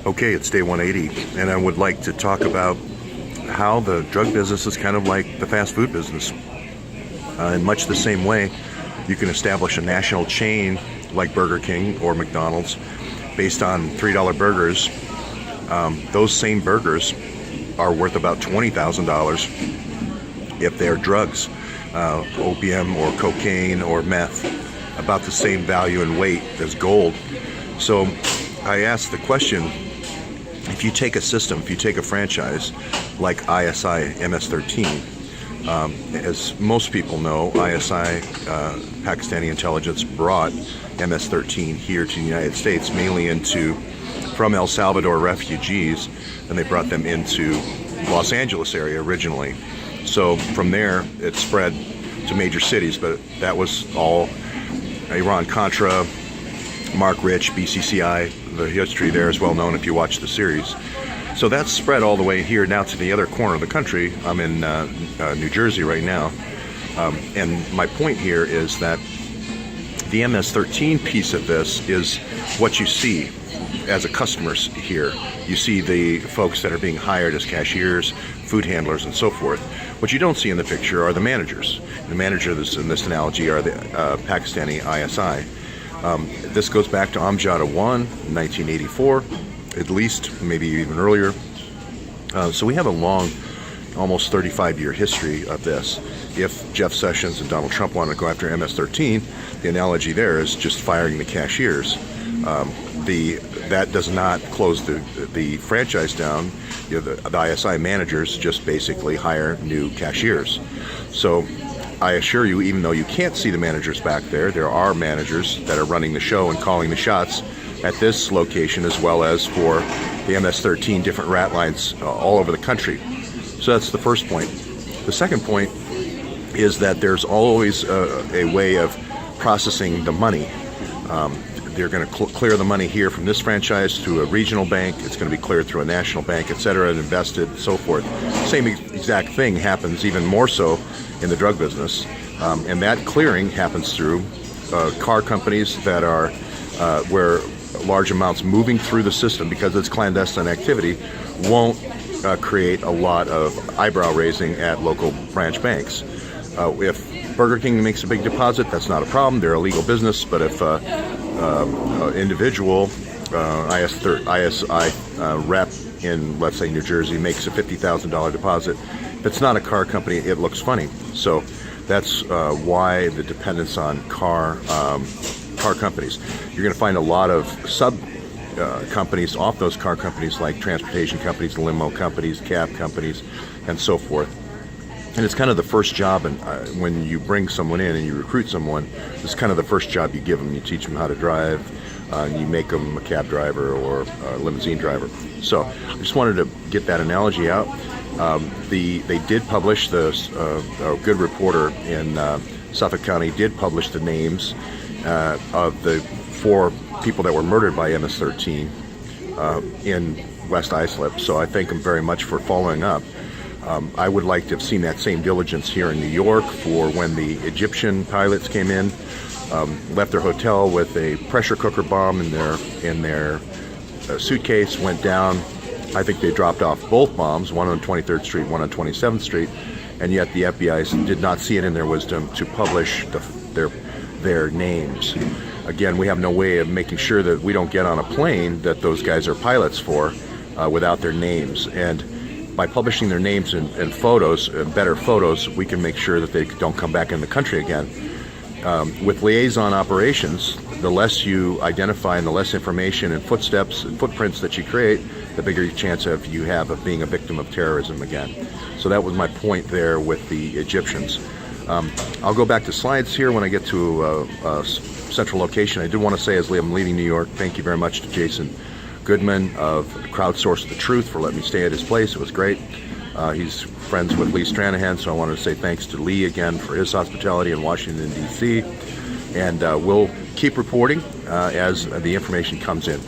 Okay, it's day 180, and I would like to talk about how the drug business is kind of like the fast food business. In much the same way, you can establish a national chain like Burger King or McDonald's based on $3 burgers. Those same burgers are worth about $20,000 if they're drugs, opium or cocaine or meth, about the same value and weight as gold. So I asked the question, if you take a system, if you take a franchise like ISI MS-13, as most people know, ISI, Pakistani intelligence, brought MS-13 here to the United States, mainly from El Salvador refugees, and they brought them into Los Angeles area originally. So from there, it spread to major cities, but that was all Iran-Contra, Mark Rich, BCCI. The history there is well known if you watch the series. So that's spread all the way here now to the other corner of the country. I'm in New Jersey right now. And my point here is that the MS-13 piece of this is what you see as a customer here. You see the folks that are being hired as cashiers, food handlers, and so forth. What you don't see in the picture are the managers. The managers in this analogy are the Pakistani ISI. This goes back to Amjad Awan in 1984, at least, maybe even earlier. So we have a long, almost 35-year history of this. If Jeff Sessions and Donald Trump want to go after MS-13, the analogy there is just firing the cashiers. That does not close the franchise down. The ISI managers just basically hire new cashiers. So I assure you, even though you can't see the managers back there, there are managers that are running the show and calling the shots at this location, as well as for the MS-13 different rat lines all over the country. So that's the first point. The second point is that there's always a way of processing the money. They're going to clear the money here from this franchise to a regional bank. It's going to be cleared through a national bank, etc., and invested, and so forth. Same exact thing happens, even more so, in the drug business. And that clearing happens through car companies that are where large amounts moving through the system, because it's clandestine activity, won't create a lot of eyebrow raising at local branch banks. If Burger King makes a big deposit, that's not a problem. They're a legal business. But if individual ISI rep in, let's say, New Jersey makes a $50,000 deposit, if it's not a car company, it looks funny. So that's why the dependence on car companies. You're going to find a lot of sub companies off those car companies, like transportation companies, limo companies, cab companies, and so forth. And it's kind of the first job, and when you bring someone in and you recruit someone, it's kind of the first job you give them. You teach them how to drive, and you make them a cab driver or a limousine driver. So I just wanted to get that analogy out. They did publish a good reporter in Suffolk County did publish the names of the 4 people that were murdered by MS-13 in West Islip. So I thank them very much for following up. I would like to have seen that same diligence here in New York for when the Egyptian pilots came in, left their hotel with a pressure cooker bomb in their suitcase, went down. I think they dropped off both bombs, one on 23rd Street, one on 27th Street, and yet the FBI did not see it in their wisdom to publish their names. Again, we have no way of making sure that we don't get on a plane that those guys are pilots for without their names. And by publishing their names and photos, better photos, we can make sure that they don't come back in the country again. With liaison operations, the less you identify and the less information and footsteps and footprints that you create, the bigger chance you have of being a victim of terrorism again. So that was my point there with the Egyptians. I'll go back to slides here when I get to a central location. I did want to say, as I'm leaving New York, thank you very much to Jason Goodman of Crowdsource the Truth for letting me stay at his place. It was great. He's friends with Lee Stranahan, so I wanted to say thanks to Lee again for his hospitality in Washington, D.C. And we'll keep reporting as the information comes in.